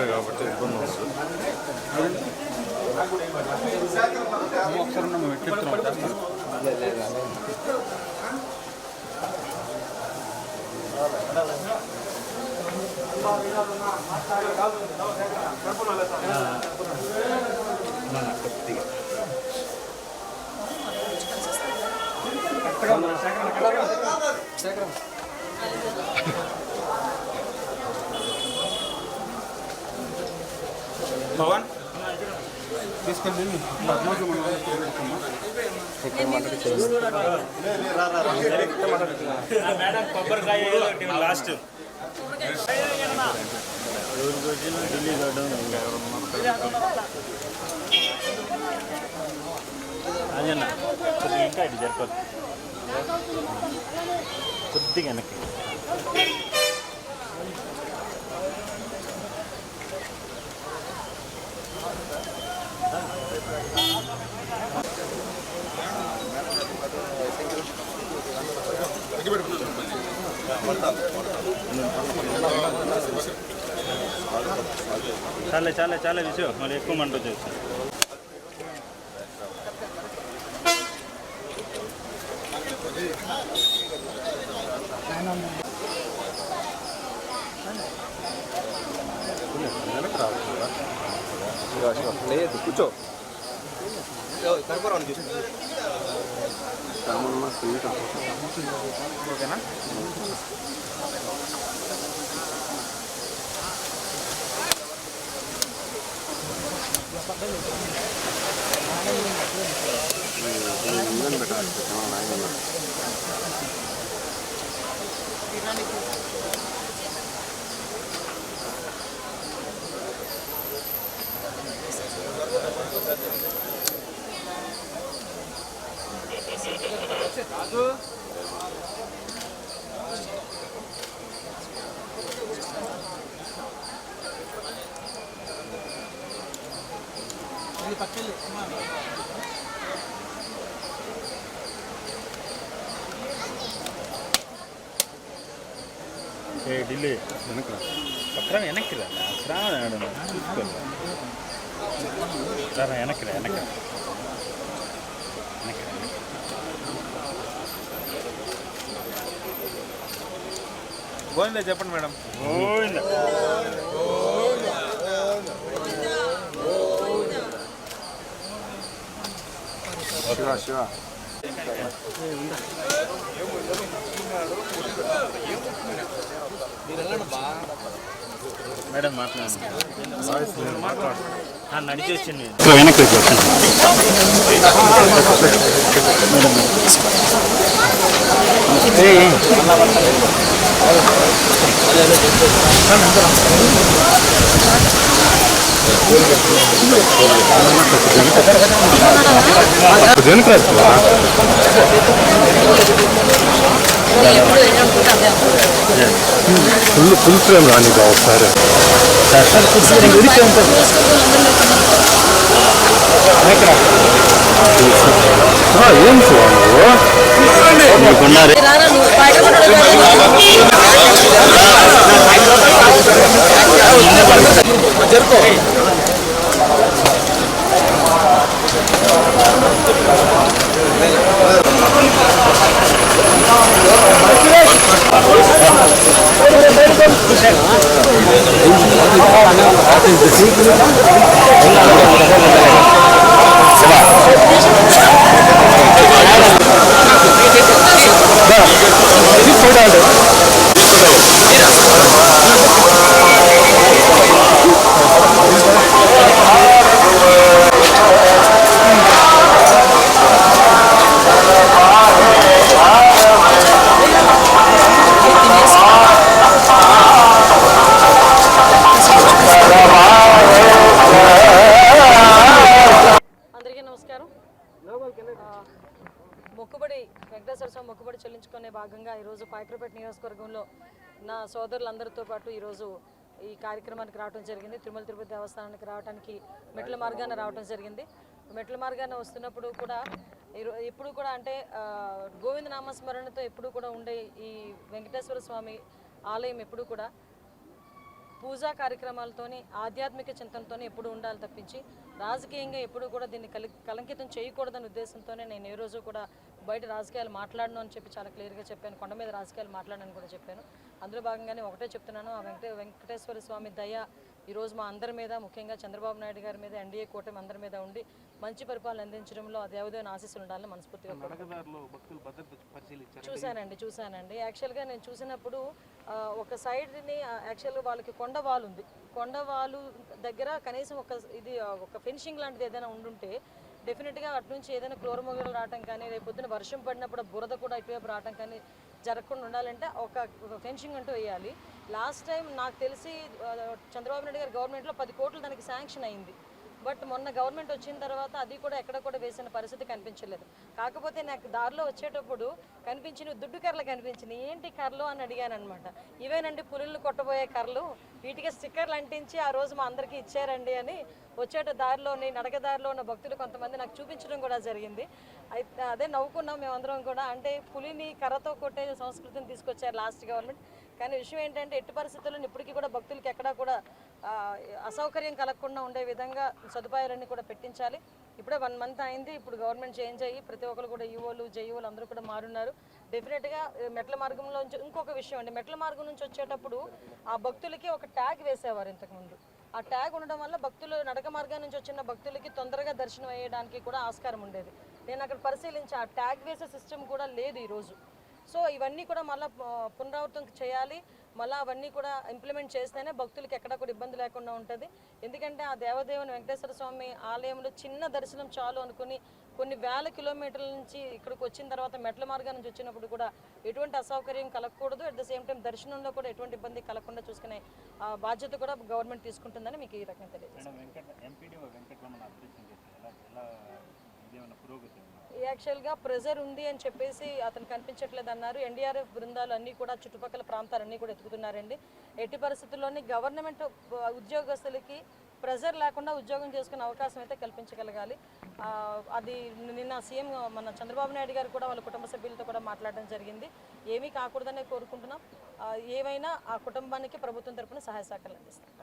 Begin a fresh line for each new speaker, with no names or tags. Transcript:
కాబట్టి ఇబ్బంది వస్తుంది. ఒకసారి మేము ఎట్లెత్తున్నాం భవన్ తీసుకెళ్ళి
మేడం కొబ్బరికాయ లాస్ట్ ఢిల్లీ అదేనా కొద్దిగా ఇంకా ఇటు జరపదు కొద్దిగా వెనక్కి చాలే చాలే చాలే విషయం మళ్ళీ ఎక్కువ మంట వచ్చేసి
లేదు కూర్చో ఓకేనా
ఢిల్లీ వెనక పక్కన వెనక్కి రాడు చూసుకోవాలి రా వెనక్కి వెనక్కి
గోవిందా చెప్పండి మేడం.
గోవిందా
శివ శివ
మేడం మాట్లాడు నడిచి వచ్చింది
వెనక్కి ఫుల్ ఫ్రేమ్ రాని ఒకసారి ఏం జరుకో
మొక్కుబడి వెంకటేశ్వర స్వామి మొక్కుబడి చెల్లించుకునే భాగంగా ఈరోజు పాయకరపేట నియోజకవర్గంలో నా సోదరులందరితో పాటు ఈరోజు ఈ కార్యక్రమానికి రావడం జరిగింది. తిరుమల తిరుపతి దేవస్థానానికి రావడానికి మెట్ల మార్గాన రావడం జరిగింది. మెట్ల మార్గాన వస్తున్నప్పుడు కూడా ఎప్పుడు కూడా అంటే గోవింద నామస్మరణతో ఎప్పుడు కూడా ఉండే ఈ వెంకటేశ్వర స్వామి ఆలయం ఎప్పుడు కూడా పూజా కార్యక్రమాలతోని ఆధ్యాత్మిక చింతనతోనే ఎప్పుడు ఉండాలి తప్పించి రాజకీయంగా ఎప్పుడు కూడా దీన్ని కలంకితం చేయకూడదనే ఉద్దేశంతోనే నేను ఏ రోజు కూడా బయట రాజకీయాలు మాట్లాడను అని చెప్పి చాలా క్లియర్గా చెప్పాను. కొండ మీద రాజకీయాలు మాట్లాడనని కూడా చెప్పాను. అందులో భాగంగానే ఒకటే చెప్తున్నాను, ఆ వెంకటేశ్వర స్వామి దయ ఈరోజు మా అందరి మీద, ముఖ్యంగా చంద్రబాబు నాయుడు గారి మీద, ఎన్డీఏ కూటమి అందరి మీద ఉండి మంచి పరిపాలన అందించడంలో ఆ దేవదేవుని ఆశీస్సులు ఉండాలని మనస్ఫూర్తిగా చూశానండి. యాక్చువల్గా నేను చూసినప్పుడు ఒక సైడ్ని యాక్చువల్గా వాళ్ళకి కొండవాలు ఉంది. కొండవాలు దగ్గర కనీసం ఒక ఫెన్షింగ్ లాంటిది ఏదైనా ఉండుంటే డెఫినెట్గా అటు నుంచి ఏదైనా క్రోరమొగలు రావటం కానీ, రేపు పొద్దున వర్షం పడినప్పుడు బురద కూడా ఇటువైపు రావటం కానీ జరగకుండా ఉండాలంటే ఒక ఫెన్షింగ్ అంటూ వేయాలి. లాస్ట్ టైం నాకు తెలిసి చంద్రబాబు నాయుడు గారి గవర్నమెంట్లో 10 కోట్లు దానికి శాంక్షన్ అయింది. బట్ మొన్న గవర్నమెంట్ వచ్చిన తర్వాత అది కూడా ఎక్కడ కూడా వేసిన పరిస్థితి కనిపించలేదు. కాకపోతే నాకు దారిలో వచ్చేటప్పుడు కనిపించిన దుడ్డు కర్రలు కనిపించినాయి. ఏంటి కర్రలు అని అడిగాను అనమాట. ఇవేనండి పులులు కొట్టబోయే కర్రలు, వీటికి స్టిక్కర్లు అంటించి ఆ రోజు మా అందరికీ ఇచ్చారండి అని వచ్చేట దారిలోని నడకదారిలో ఉన్న భక్తులు కొంతమంది నాకు చూపించడం కూడా జరిగింది. అయితే అదే నవ్వుకున్నాం మేమందరం కూడా. అంటే పులిని కర్రతో కొట్టే సంస్కృతిని తీసుకొచ్చారు లాస్ట్ గవర్నమెంట్. కానీ విషయం ఏంటంటే ఎట్టి పరిస్థితుల్లో ఇప్పటికీ కూడా భక్తులకి ఎక్కడా కూడా అసౌకర్యం కలగకుండా ఉండే విధంగా సదుపాయాలన్నీ కూడా పెట్టించాలి. ఇప్పుడే 1 మంత్ అయింది. ఇప్పుడు గవర్నమెంట్ చేంజ్ అయ్యి ప్రతి ఒక్కరు కూడా ఈఓలు జేఈఓలు అందరూ కూడా మారున్నారు. డెఫినెట్గా మెట్ల మార్గంలో ఇంకొక విషయం అండి, మెట్ల మార్గం నుంచి వచ్చేటప్పుడు ఆ భక్తులకి ఒక ట్యాగ్ వేసేవారు ఇంతకుముందు. ఆ ట్యాగ్ ఉండడం వల్ల భక్తులు నడక మార్గం నుంచి వచ్చిన భక్తులకి తొందరగా దర్శనం అయ్యడానికి కూడా ఆస్కారం ఉండేది. నేను అక్కడ పరిశీలించి ఆ ట్యాగ్ వేసే సిస్టమ్ కూడా లేదు ఈరోజు. సో ఇవన్నీ కూడా మళ్ళీ పునరావృతం చేయాలి. మళ్ళీ అవన్నీ కూడా ఇంప్లిమెంట్ చేస్తేనే భక్తులకి ఎక్కడా కూడా ఇబ్బంది లేకుండా ఉంటుంది. ఎందుకంటే ఆ దేవదేవుని వెంకటేశ్వర స్వామి ఆలయంలో చిన్న దర్శనం చాలు అనుకుని కొన్ని వేల కిలోమీటర్ల నుంచి ఇక్కడికి వచ్చిన తర్వాత మెట్ల మార్గం నుంచి వచ్చినప్పుడు కూడా ఎటువంటి అసౌకర్యం కలగకూడదు. అట్ ద సేమ్ టైం దర్శనంలో కూడా ఎటువంటి ఇబ్బంది కలగకుండా చూసుకునే బాధ్యత కూడా గవర్నమెంట్ తీసుకుంటుందని మీకు ఈ రకంగా తెలియజేస్తాను. యాక్చువల్గా ప్రెజర్ ఉంది అని చెప్పేసి అతను కనిపించట్లేదు అన్నారు. ఎన్డీఆర్ఎఫ్ బృందాలు అన్నీ కూడా చుట్టుపక్కల ప్రాంతాలన్నీ కూడా ఎత్తుకుతున్నారండి. ఎట్టి పరిస్థితుల్లోని గవర్నమెంట్ ఉద్యోగస్తులకి ప్రెజర్ లేకుండా ఉద్యోగం చేసుకునే అవకాశం అయితే కల్పించగలగాలి. అది నిన్న సీఎం మన చంద్రబాబు నాయుడు గారు కూడా వాళ్ళ కుటుంబ సభ్యులతో కూడా మాట్లాడడం జరిగింది. ఏమీ కాకూడదనే కోరుకుంటున్నాం. ఏవైనా ఆ కుటుంబానికి ప్రభుత్వం తరపున సహాయ సహకారాలు అందిస్తాం.